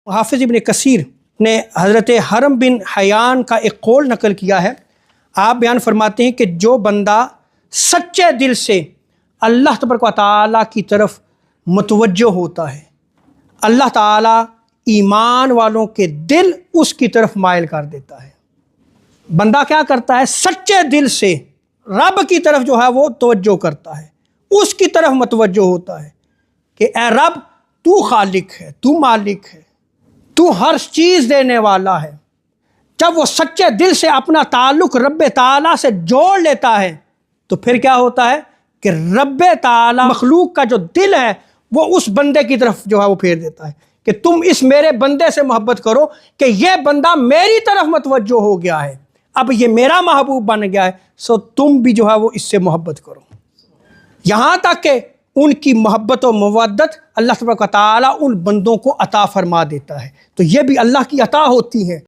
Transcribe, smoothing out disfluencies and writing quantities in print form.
हाफिज़ इब्न कसीर ने हज़रत हरम बिन हयान का एक कौल नकल किया है। आप बयान फरमाते हैं कि जो बंदा सच्चे दिल से अल्लाह तबारक व तआला की तरफ मुतवज्जो होता है, अल्लाह ताला ईमान वालों के दिल उसकी तरफ मायल कर देता है। बंदा क्या करता है, सच्चे दिल से रब की तरफ जो है वो तवज्जो करता है, उसकी तरफ मुतवज्जो होता है कि ए रब तू खालिक है, तू मालिक है, तू हर चीज़ देने वाला है। जब वो सच्चे दिल से अपना ताल्लुक़ रब्बे ताला से जोड़ लेता है तो फिर क्या होता है कि रब्बे ताला मखलूक का जो दिल है वो उस बंदे की तरफ जो है वो फेर देता है कि तुम इस मेरे बंदे से मोहब्बत करो कि ये बंदा मेरी तरफ मुतवज्जो हो गया है, अब ये मेरा महबूब बन गया है, सो तुम भी जो है वो इससे मोहब्बत करो। यहाँ तक कि उनकी मोहब्बत और मवद्दत अल्लाह तबारक व तआला उन बंदों को अता फरमा देता है। तो ये भी अल्लाह की अता होती है।